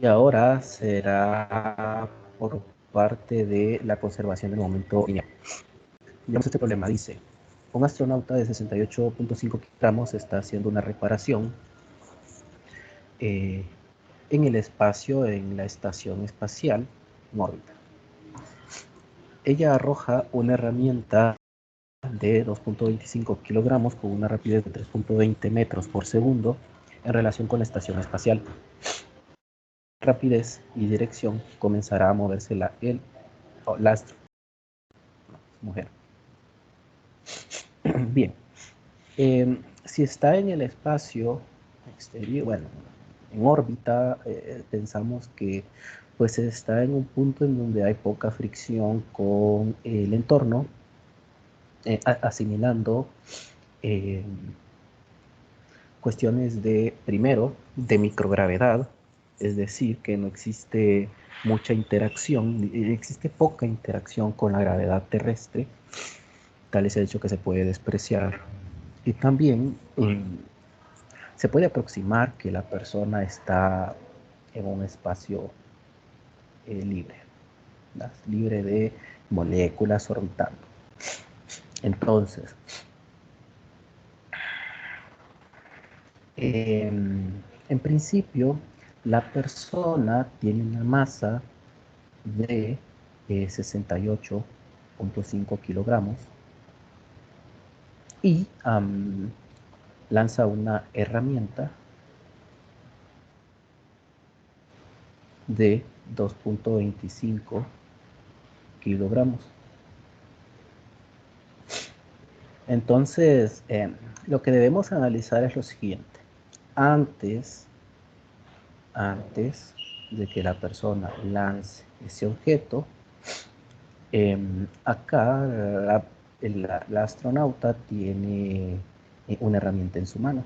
Y ahora será por parte de la conservación del momento lineal. Digamos, este problema dice, un astronauta de 68.5 kilogramos está haciendo una reparación eh, en el espacio, en la estación espacial en órbita. Ella arroja una herramienta de 2.25 kilogramos con una rapidez de 3.20 metros por segundo en relación con la estación espacial. Rapidez y dirección comenzará a moverse la astro mujer. Bien, si está en el espacio exterior, bueno, en órbita, pensamos que pues está en un punto en donde hay poca fricción con el entorno, asimilando eh, cuestiones de, primero, de microgravedad, es decir, que no existe mucha interacción, existe poca interacción con la gravedad terrestre, tal es el hecho que se puede despreciar. Y también se puede aproximar que la persona está en un espacio libre, ¿verdad? Libre de moléculas orbitando. Entonces, en principio, la persona tiene una masa de 68.5 kilogramos y lanza una herramienta de 2.25 kilogramos. Entonces, lo que debemos analizar es lo siguiente. Antes, antes de que la persona lance ese objeto, acá la astronauta tiene una herramienta en su mano.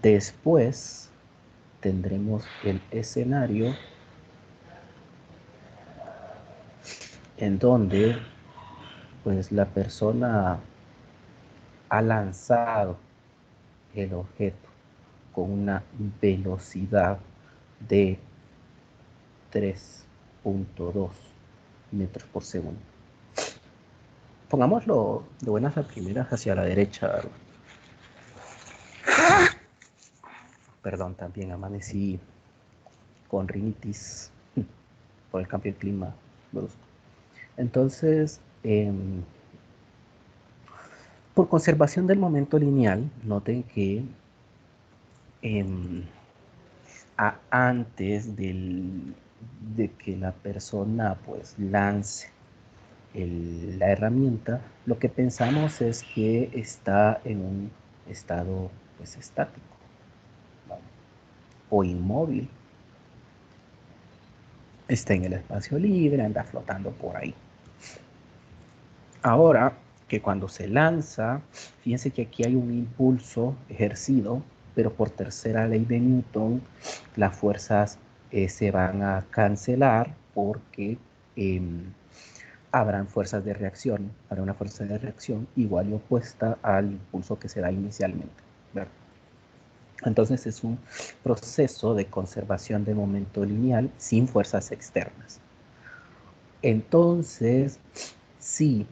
Después tendremos el escenario en donde pues la persona ha lanzado el objeto con una velocidad de 3.2 metros por segundo. Pongámoslo de buenas a primeras hacia la derecha. Perdón, también amanecí con rinitis por el cambio de clima brusco. Entonces, por conservación del momento lineal, noten que antes de que la persona pues lance la herramienta, lo que pensamos es que está en un estado pues estático, ¿vale? O inmóvil, está en el espacio libre, anda flotando por ahí. Ahora que cuando se lanza, fíjense que aquí hay un impulso ejercido, pero por tercera ley de Newton, las fuerzas se van a cancelar porque eh, habrán fuerzas de reacción, habrá una fuerza de reacción igual y opuesta al impulso que se da inicialmente, ¿verdad? Entonces es un proceso de conservación de momento lineal sin fuerzas externas. Entonces, si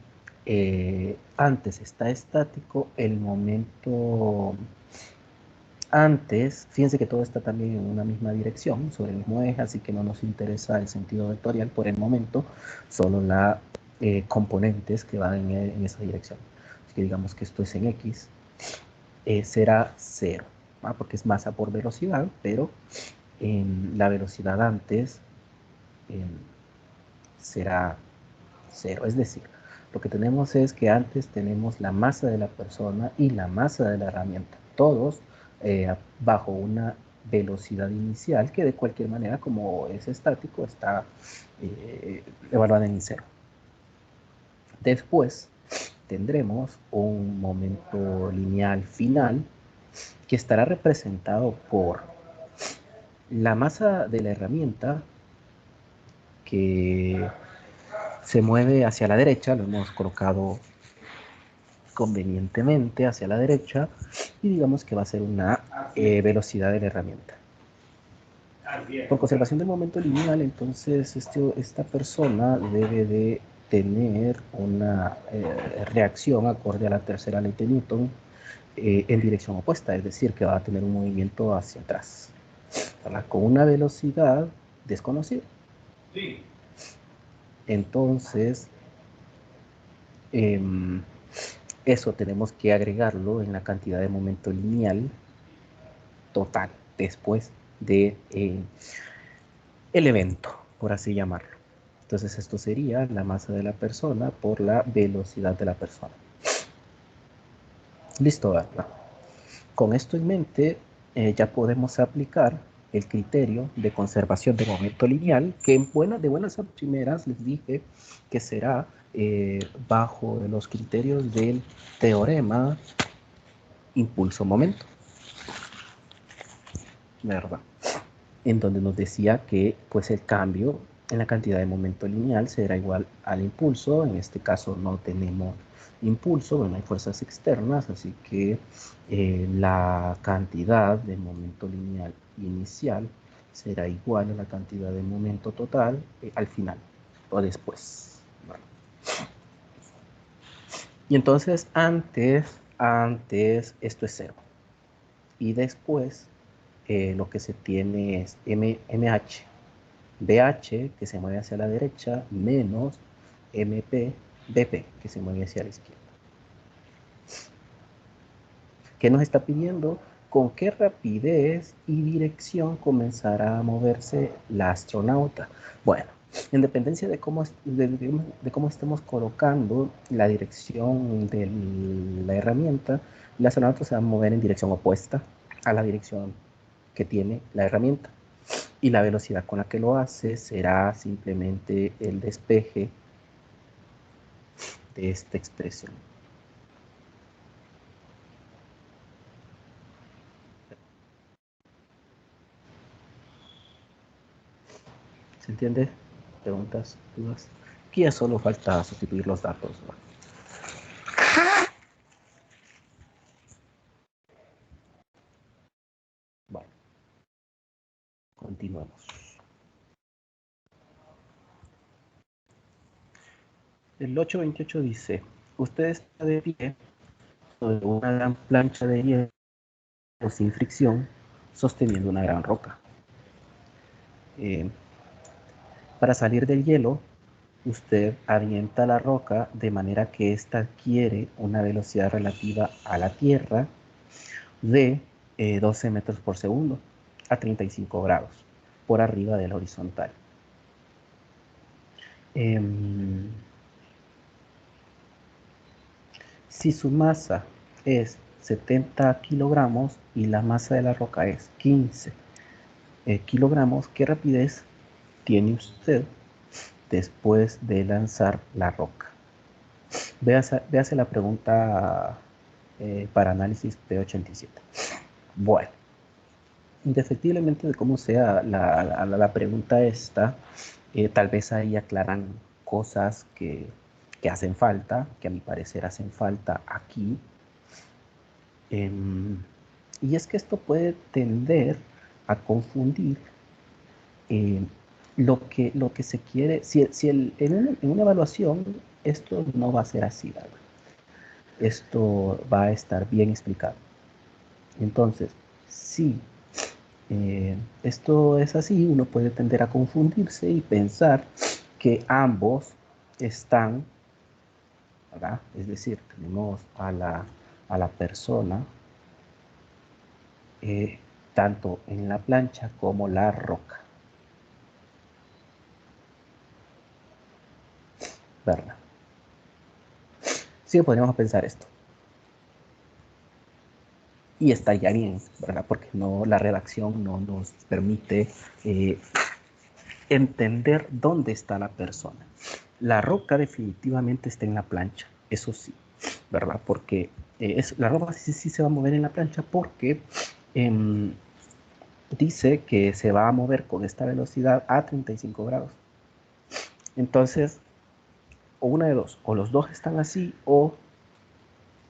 antes está estático, el momento antes, fíjense que todo está también en una misma dirección, sobre el mismo eje, así que no nos interesa el sentido vectorial por el momento, solo las componentes que van en esa dirección. Así que digamos que esto es en X, será 0, ¿va? Porque es masa por velocidad, pero la velocidad antes será 0, es decir, lo que tenemos es que antes tenemos la masa de la persona y la masa de la herramienta, todos bajo una velocidad inicial que de cualquier manera, como es estático, está evaluada en 0. Después tendremos un momento lineal final que estará representado por la masa de la herramienta que se mueve hacia la derecha, lo hemos colocado convenientemente hacia la derecha y digamos que va a ser una velocidad de la herramienta. Por conservación del momento lineal, entonces esta persona debe de tener una reacción acorde a la tercera ley de Newton en dirección opuesta, es decir, que va a tener un movimiento hacia atrás, ¿verdad? Con una velocidad desconocida. Sí. Entonces, eso tenemos que agregarlo en la cantidad de momento lineal total después de el evento, por así llamarlo. Entonces esto sería la masa de la persona por la velocidad de la persona. Listo, ¿verdad? Con esto en mente ya podemos aplicar el criterio de conservación de momento lineal, que de buenas a primeras les dije que será bajo los criterios del teorema impulso-momento, ¿verdad? En donde nos decía que pues el cambio en la cantidad de momento lineal será igual al impulso. En este caso no tenemos impulso, no hay fuerzas externas, así que la cantidad de momento lineal inicial será igual a la cantidad de momento total al final o después. Bueno. Y entonces antes esto es cero. Y después lo que se tiene es MH, BH, que se mueve hacia la derecha, menos MP, BP, que se mueve hacia la izquierda. ¿Qué nos está pidiendo? ¿Con qué rapidez y dirección comenzará a moverse la astronauta? Bueno, en dependencia de cómo estemos colocando la dirección de la herramienta, la astronauta se va a mover en dirección opuesta a la dirección que tiene la herramienta. Y la velocidad con la que lo hace será simplemente el despeje de esta expresión. ¿Se entiende? ¿Preguntas? ¿Dudas? Aquí ya solo falta sustituir los datos, ¿no? Bueno, continuemos. El 828 dice, usted está de pie sobre una gran plancha de hielo sin fricción, sosteniendo una gran roca. Para salir del hielo, usted avienta la roca de manera que ésta adquiere una velocidad relativa a la Tierra de 12 metros por segundo a 35 grados por arriba de la horizontal. Si su masa es 70 kilogramos y la masa de la roca es 15 kilogramos, ¿qué rapidez tiene usted después de lanzar la roca? Véase la pregunta para análisis P87. Bueno, indefectiblemente de cómo sea la pregunta esta, tal vez ahí aclaran cosas que hacen falta, que a mi parecer hacen falta aquí. Y es que esto puede tender a confundir lo que se quiere. En una evaluación esto no va a ser así, ¿verdad? Esto va a estar bien explicado. Entonces, si esto es así, uno puede tender a confundirse y pensar que ambos están, ¿verdad? Es decir, tenemos a la persona tanto en la plancha como la roca, ¿verdad? Sí, podríamos pensar esto. Y estaría bien, ¿verdad? Porque no, la redacción no nos permite entender dónde está la persona. La roca definitivamente está en la plancha, eso sí, ¿verdad? Porque la roca sí se va a mover en la plancha porque dice que se va a mover con esta velocidad a 35 grados. Entonces, o una de dos, o los dos están así, o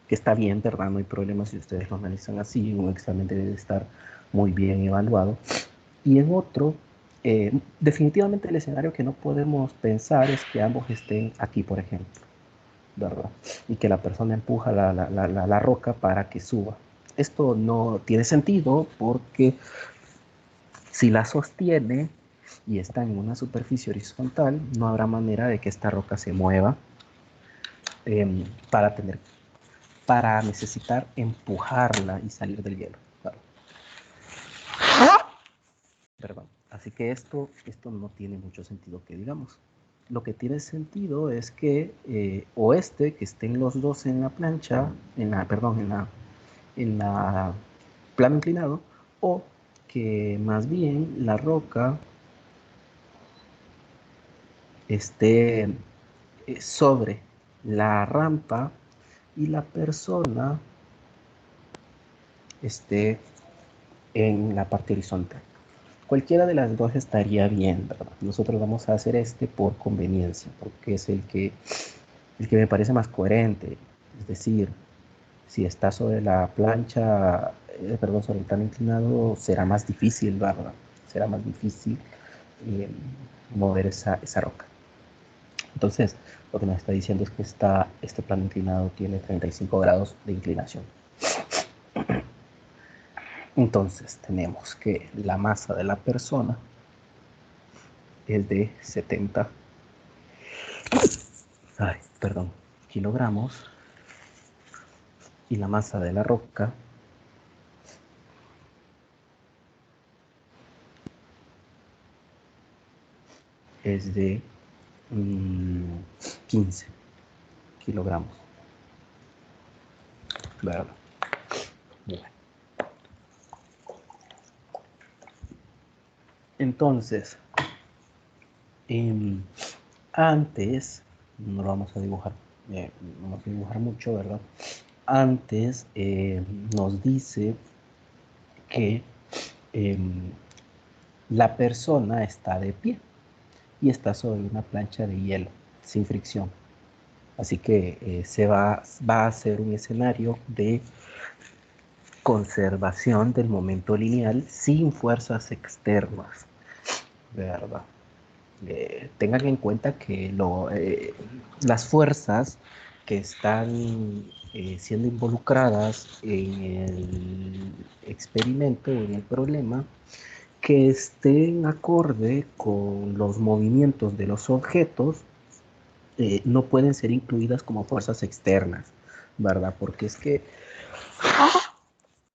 que está bien, ¿verdad? No hay problema si ustedes lo analizan así, un examen debe de estar muy bien evaluado. Y en otro, definitivamente el escenario que no podemos pensar es que ambos estén aquí, por ejemplo, ¿verdad? Y que la persona empuja la roca para que suba. Esto no tiene sentido porque si la sostiene y está en una superficie horizontal, no habrá manera de que esta roca se mueva eh, para tener, para necesitar empujarla y salir del hielo. Claro. Perdón. Así que esto no tiene mucho sentido que digamos. Lo que tiene sentido es que o que estén los dos en la plancha, perdón, en la plano inclinado, o que más bien la roca esté sobre la rampa y la persona esté en la parte horizontal. Cualquiera de las dos estaría bien, ¿verdad? Nosotros vamos a hacer este por conveniencia, porque es el que me parece más coherente. Es decir, si está sobre la plancha, perdón, sobre el plano inclinado, será más difícil, ¿verdad? Será más difícil eh, mover esa roca. Entonces, lo que nos está diciendo es que este plano inclinado tiene 35 grados de inclinación. Entonces, tenemos que la masa de la persona es de 70, perdón, kilogramos, y la masa de la roca es de 15 kilogramos. ¿Verdad? Bueno. Entonces, antes, no lo vamos a dibujar, no vamos a dibujar mucho, ¿verdad? Antes nos dice que eh, la persona está de pie y está sobre una plancha de hielo, sin fricción. Así que va a ser un escenario de conservación del momento lineal sin fuerzas externas, ¿verdad? Tengan en cuenta que las fuerzas que están siendo involucradas en el experimento o en el problema, que estén acorde con los movimientos de los objetos, no pueden ser incluidas como fuerzas externas, ¿verdad? Porque es que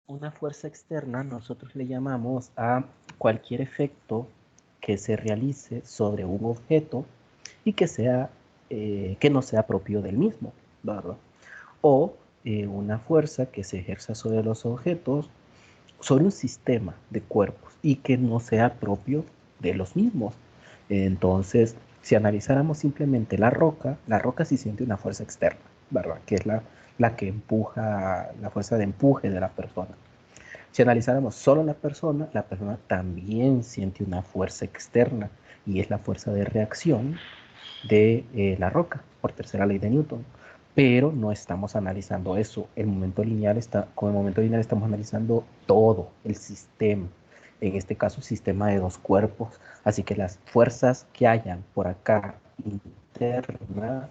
una fuerza externa nosotros le llamamos a cualquier efecto que se realice sobre un objeto y que no sea propio del mismo, ¿verdad? O una fuerza que se ejerza sobre los objetos, sobre un sistema de cuerpos y que no sea propio de los mismos. Entonces, si analizáramos simplemente la roca sí siente una fuerza externa, ¿verdad? Que es la que empuja, la fuerza de empuje de la persona. Si analizáramos solo la persona también siente una fuerza externa y es la fuerza de reacción de la roca, por tercera ley de Newton. Pero no estamos analizando eso. Con el momento lineal estamos analizando todo el sistema. En este caso, el sistema de dos cuerpos. Así que las fuerzas que hayan por acá internas,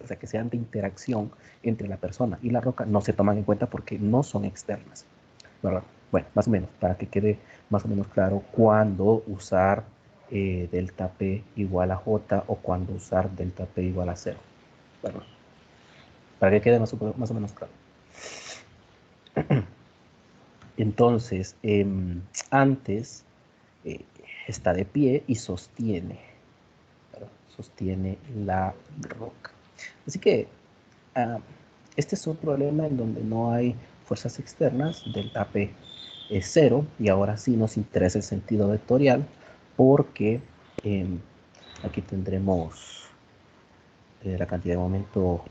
o sea, que sean de interacción entre la persona y la roca, no se toman en cuenta porque no son externas, ¿verdad? Bueno, más o menos, para que quede más o menos claro cuándo usar delta P igual a J o cuándo usar delta P igual a cero. Bueno, para que quede más o menos claro. Entonces, antes eh, está de pie y sostiene, ¿verdad? Sostiene la roca. Así que este es un problema en donde no hay fuerzas externas, delta P es cero, y ahora sí nos interesa el sentido vectorial porque aquí tendremos la cantidad de momento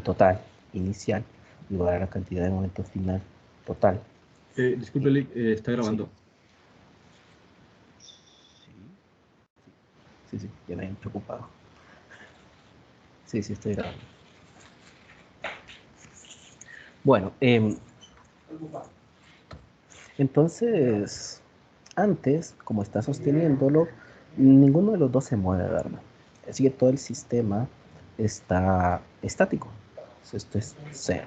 total inicial igual a la cantidad de momento final total. Disculpe, Lick, está Sí, grabando. sí, ya me habían preocupado. Sí, estoy grabando. Bueno, entonces, antes, como está sosteniéndolo, ninguno de los dos se mueve, ¿verdad? Así que todo el sistema está estático. Esto es cero.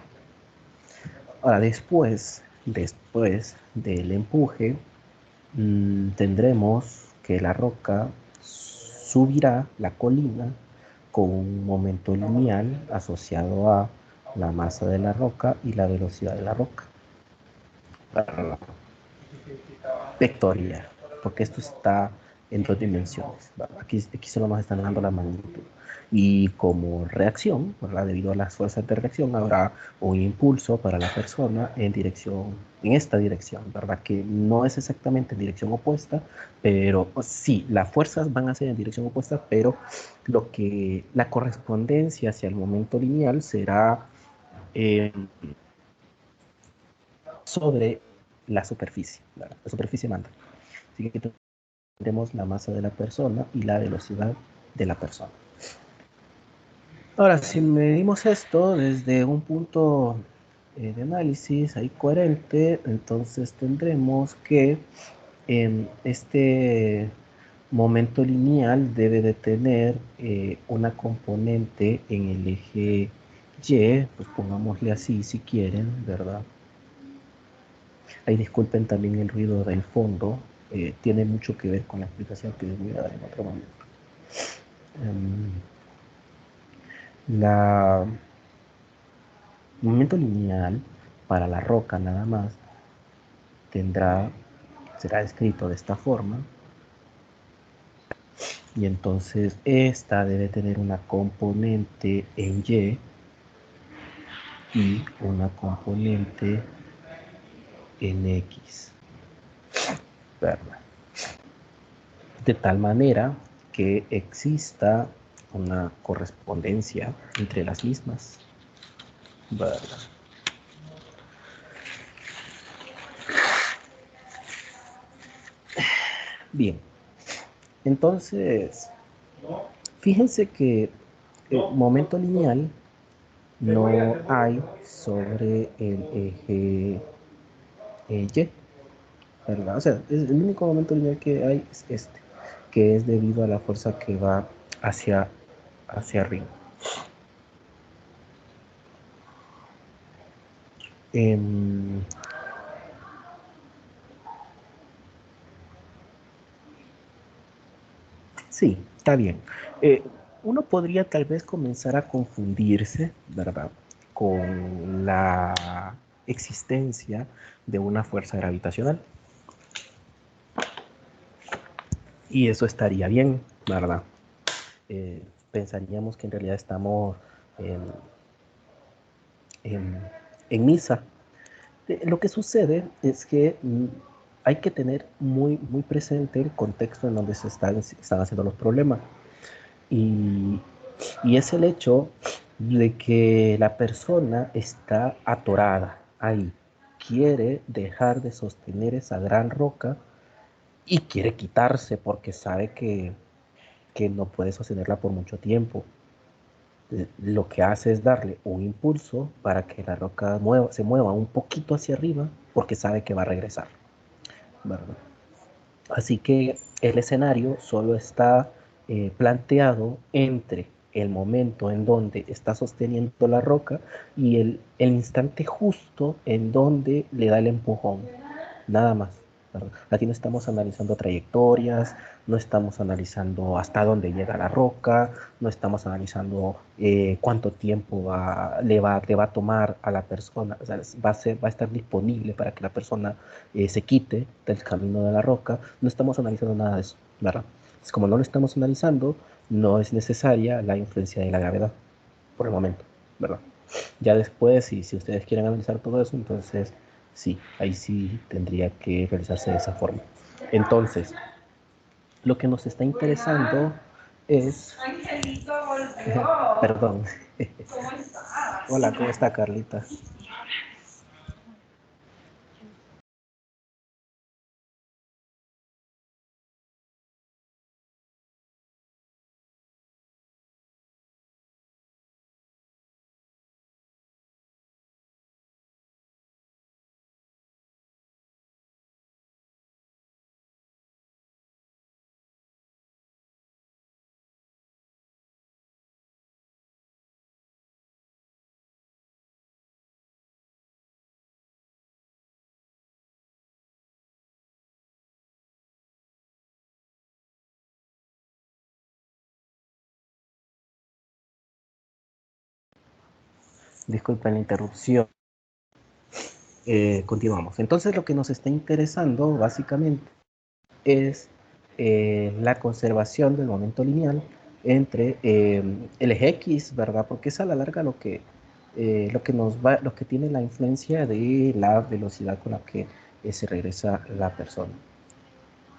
Ahora, después del empuje, tendremos que la roca subirá la colina con un momento lineal asociado a la masa de la roca y la velocidad de la roca. Vectorial, porque esto está en dos dimensiones. Aquí solo nos están dando la magnitud. Y como reacción, ¿verdad? Debido a las fuerzas de reacción, habrá un impulso para la persona en esta dirección, ¿verdad? Que no es exactamente en dirección opuesta, pero sí, las fuerzas van a ser en dirección opuesta, pero la correspondencia hacia el momento lineal será eh, sobre la superficie, ¿verdad? La superficie manda. Así que tendremos la masa de la persona y la velocidad de la persona. Ahora, si medimos esto desde un punto de análisis ahí coherente, entonces tendremos que este momento lineal debe de tener una componente en el eje Y, pues pongámosle así si quieren, ¿verdad? Ahí disculpen también el ruido del fondo, tiene mucho que ver con la explicación que les voy a dar en otro momento. Um, la momento lineal para la roca nada más será escrito de esta forma, y entonces esta debe tener una componente en y una componente en X, ¿verdad? De tal manera que exista una correspondencia entre las mismas, ¿verdad? Bien, entonces, fíjense que el momento lineal no hay sobre el eje Y, ¿verdad? O sea, el único momento lineal que hay es este, que es debido a la fuerza que va hacia, hacia arriba. Em, sí, está bien. Uno podría tal vez comenzar a confundirse, ¿verdad? Con la existencia de una fuerza gravitacional. Y eso estaría bien, ¿verdad? Pensaríamos que en realidad estamos en, en, en misa. Lo que sucede es que hay que tener muy presente el contexto en donde están haciendo los problemas. Y, y es el hecho de que la persona está atorada ahí, quiere dejar de sostener esa gran roca y quiere quitarse porque sabe que no puede sostenerla por mucho tiempo. Lo que hace es darle un impulso para que la roca se mueva un poquito hacia arriba porque sabe que va a regresar, ¿verdad? Así que el escenario solo está planteado entre el momento en donde está sosteniendo la roca y el instante justo en donde le da el empujón, nada más, ¿verdad? Aquí no estamos analizando trayectorias, no estamos analizando hasta dónde llega la roca, no estamos analizando cuánto tiempo le va a tomar a la persona, o sea, va a estar disponible para que la persona se quite del camino de la roca, no estamos analizando nada de eso, ¿verdad? Es como no lo estamos analizando, no es necesaria la influencia de la gravedad por el momento, ¿verdad? Ya después, si ustedes quieren analizar todo eso, entonces sí, ahí sí tendría que realizarse de esa forma. Entonces, lo que nos está interesando es... Perdón. Hola, ¿cómo está Carlita? Disculpen la interrupción. Continuamos. Entonces lo que nos está interesando básicamente es la conservación del momento lineal entre el eje X, ¿verdad? Porque es a la larga lo que lo que tiene la influencia de la velocidad con la que se regresa la persona,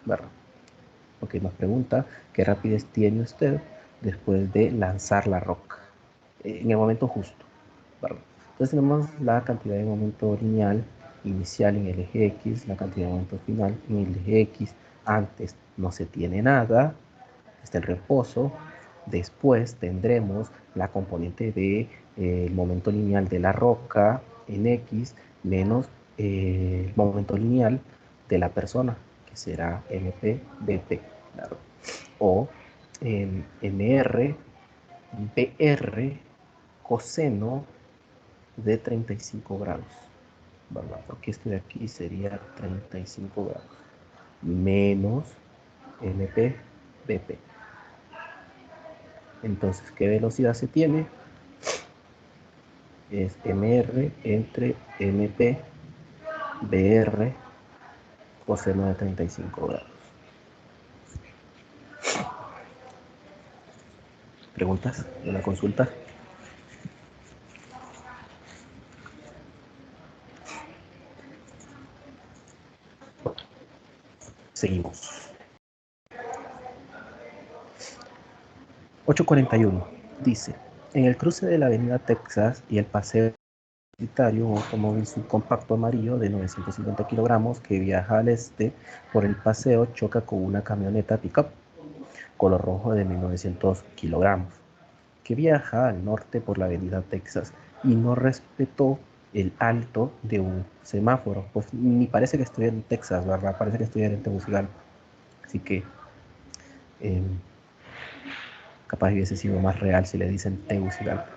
¿verdad? Porque nos pregunta qué rapidez tiene usted después de lanzar la roca en el momento justo, ¿verdad? Entonces tenemos la cantidad de momento lineal inicial en el eje X, la cantidad de momento final en el eje X. Antes no se tiene nada, está el reposo. Después tendremos la componente de el momento lineal de la roca en X menos el momento lineal de la persona, que será MP/BP, claro. O MR, BR, coseno de 35 grados, ¿verdad? Porque esto de aquí sería 35 grados menos MP/BP. Entonces, ¿qué velocidad se tiene? Es MR entre MP, BR, coseno de 35 grados. ¿Preguntas de la consulta? Seguimos. 8:41 dice, en el cruce de la avenida Texas y el paseo universitario, un automóvil subcompacto amarillo de 950 kilogramos que viaja al este por el paseo choca con una camioneta pickup color rojo de 1900 kilogramos que viaja al norte por la avenida Texas y no respetó el alto de un semáforo. Pues ni parece que estuviera en Texas, ¿verdad? Parece que estuviera en Tegucigalpa. Así que eh, capaz hubiese sido más real si le dicen Tegucigalpa.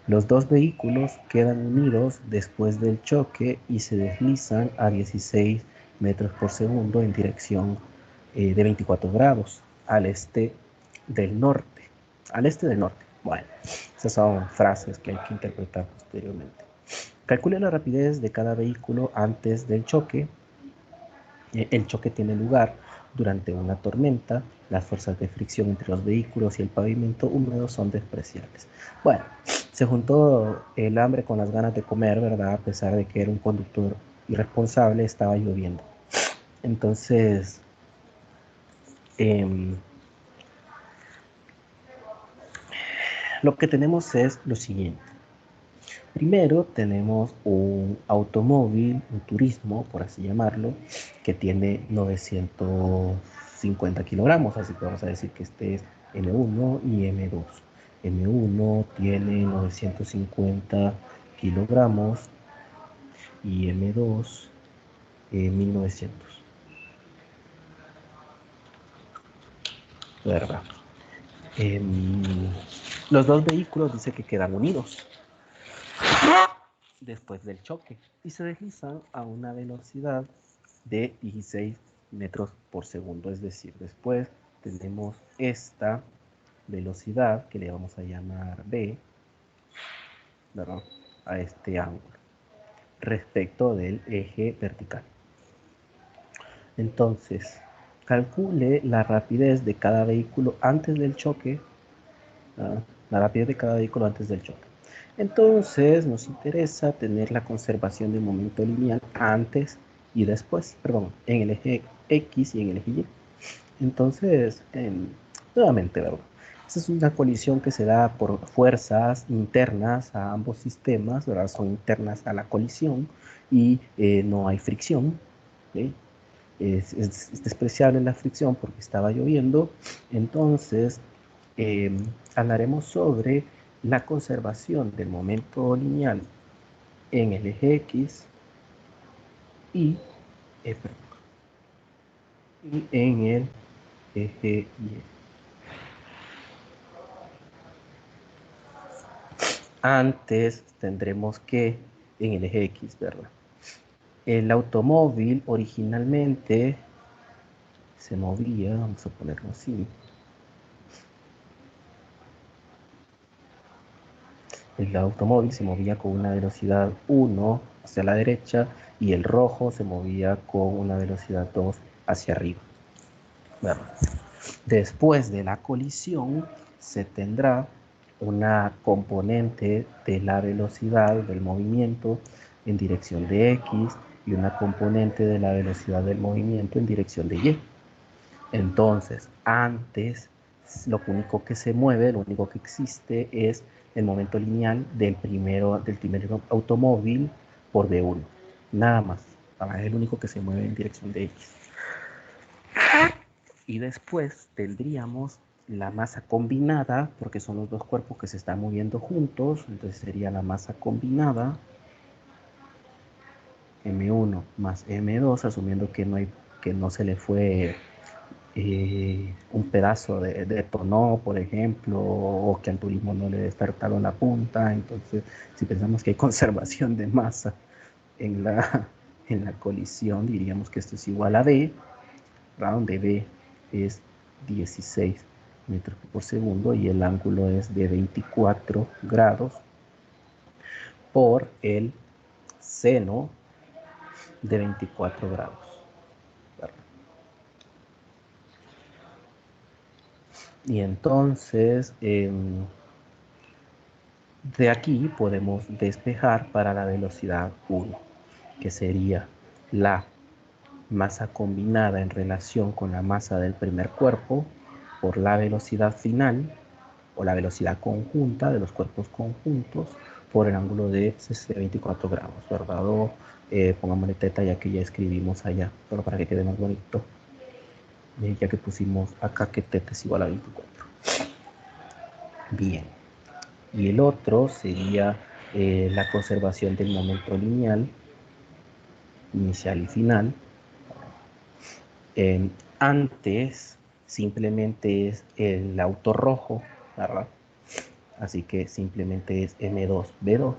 Los dos vehículos quedan unidos después del choque y se deslizan a 16 metros por segundo en dirección de 24 grados al este del norte. Al este del norte. Bueno, esas son frases que hay que interpretar posteriormente. Calcule la rapidez de cada vehículo antes del choque. El choque tiene lugar durante una tormenta. Las fuerzas de fricción entre los vehículos y el pavimento húmedo son despreciables. Bueno, se juntó el hambre con las ganas de comer, ¿verdad? A pesar de que era un conductor irresponsable, estaba lloviendo. Entonces, lo que tenemos es lo siguiente. Primero tenemos un automóvil, un turismo, por así llamarlo, que tiene 950 kilogramos, así que vamos a decir que este es M1 y M2. M1 tiene 950 kilogramos y M2 1900. ¿Verdad? Los dos vehículos dice que quedan unidos después del choque y se deslizan a una velocidad de 16 metros por segundo. Es decir, después tenemos esta velocidad que le vamos a llamar B, ¿verdad? A este ángulo respecto del eje vertical. Entonces, calcule la rapidez de cada vehículo antes del choque, ¿verdad? La rapidez de cada vehículo antes del choque. Entonces, nos interesa tener la conservación del momento lineal antes y después, perdón, en el eje X y en el eje Y. Entonces, nuevamente, ¿verdad? Esta es una colisión que se da por fuerzas internas a ambos sistemas, ¿verdad? Son internas a la colisión y no hay fricción, ¿sí? Es despreciable la fricción porque estaba lloviendo. Entonces, hablaremos sobre la conservación del momento lineal en el eje X y, y en el eje Y. Antes tendremos que en el eje X, ¿verdad? El automóvil originalmente se movía, vamos a ponerlo así. El automóvil se movía con una velocidad 1 hacia la derecha y el rojo se movía con una velocidad 2 hacia arriba. Bueno, después de la colisión se tendrá una componente de la velocidad del movimiento en dirección de X y una componente de la velocidad del movimiento en dirección de Y. Entonces, antes, lo único que se mueve, lo único que existe es el momento lineal del primer automóvil por V1. Nada más. Es el único que se mueve en dirección de X. Y después tendríamos la masa combinada, porque son los dos cuerpos que se están moviendo juntos, entonces sería la masa combinada, M1 más M2, asumiendo que no se le fue un pedazo de tonó, por ejemplo, o que al turismo no le despertaron la punta. Entonces, si pensamos que hay conservación de masa en la colisión, diríamos que esto es igual a B, donde B es 16 metros por segundo y el ángulo es de 24 grados por el seno de 24 grados. Y entonces, de aquí podemos despejar para la velocidad 1, que sería la masa combinada en relación con la masa del primer cuerpo por la velocidad final o la velocidad conjunta de los cuerpos conjuntos por el ángulo de 24 grados, ¿verdad? O pongámosle teta ya que ya escribimos allá, pero para que quede más bonito, ya que pusimos acá que teta es igual a 24. Bien. Y el otro sería la conservación del momento lineal, inicial y final. Antes simplemente es el auto rojo, ¿verdad? Así que simplemente es M2B2.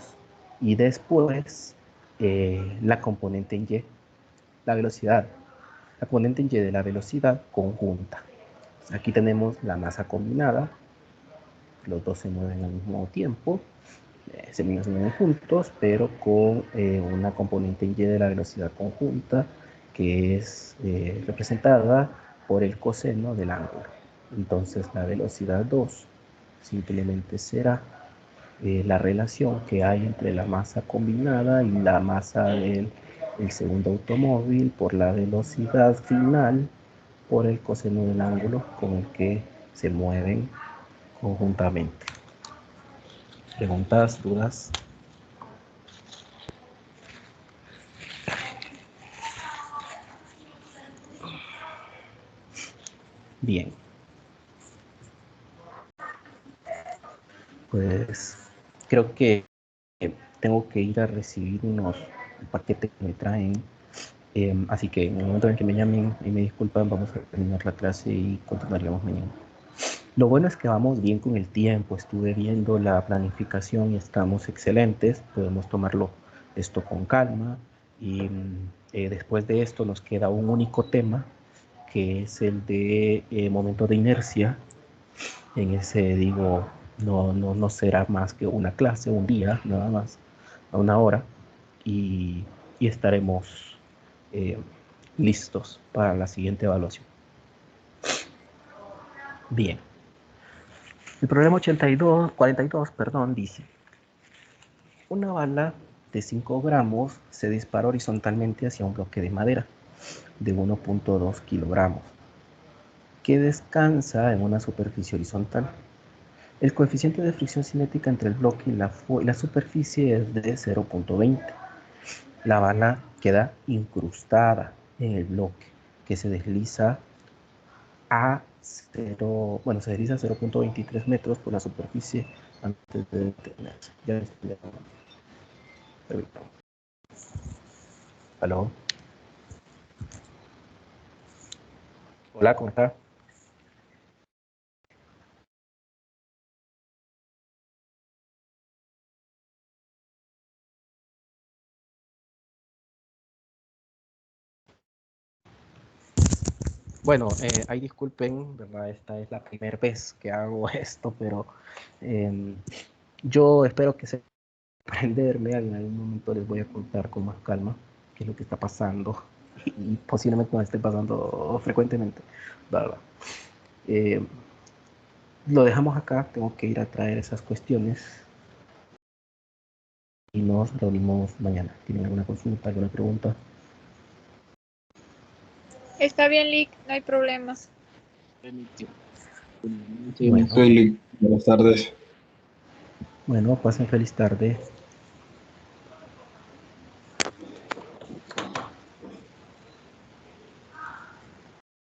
Y después la componente en Y, la velocidad. La componente en Y de la velocidad conjunta. Aquí tenemos la masa combinada. Los dos se mueven al mismo tiempo. Se mueven juntos, pero con una componente en Y de la velocidad conjunta que es representada por el coseno del ángulo. Entonces la velocidad 2 simplemente será la relación que hay entre la masa combinada y la masa del segundo automóvil por la velocidad final por el coseno del ángulo con el que se mueven conjuntamente. ¿Preguntas, dudas? Bien, pues creo que tengo que ir a recibir un paquete que me traen. Así que en el momento en que me llamen y me disculpan, vamos a terminar la clase y continuaríamos mañana. Lo bueno es que vamos bien con el tiempo. Estuve viendo la planificación y estamos excelentes. Podemos tomarlo esto con calma. Y después de esto nos queda un único tema, que es el de momento de inercia. En ese digo, no será más que una clase, un día, nada más, a una hora, y estaremos eh, listos para la siguiente evaluación. Bien. El problema 42, perdón, dice, una bala de 5 gramos se dispara horizontalmente hacia un bloque de madera de 1.2 kilogramos que descansa en una superficie horizontal. El coeficiente de fricción cinética entre el bloque y la superficie es de 0.20. La bala queda incrustada en el bloque, que se desliza a 0.23 metros por la superficie antes de detenerse. Ya estoy. ¿Aló? Hola, ¿cómo está? Bueno, ahí disculpen, ¿verdad? Esta es la primera vez que hago esto, pero Yo espero que se aprenderme, en algún momento les voy a contar con más calma qué es lo que está pasando y posiblemente no esté pasando frecuentemente, ¿verdad? Eh, lo dejamos acá, tengo que ir a traer esas cuestiones y nos reunimos mañana. ¿Tienen alguna consulta, alguna pregunta? Está bien, Lick, no hay problemas. Bueno, Félix, buenas tardes. bueno, pasen feliz tarde.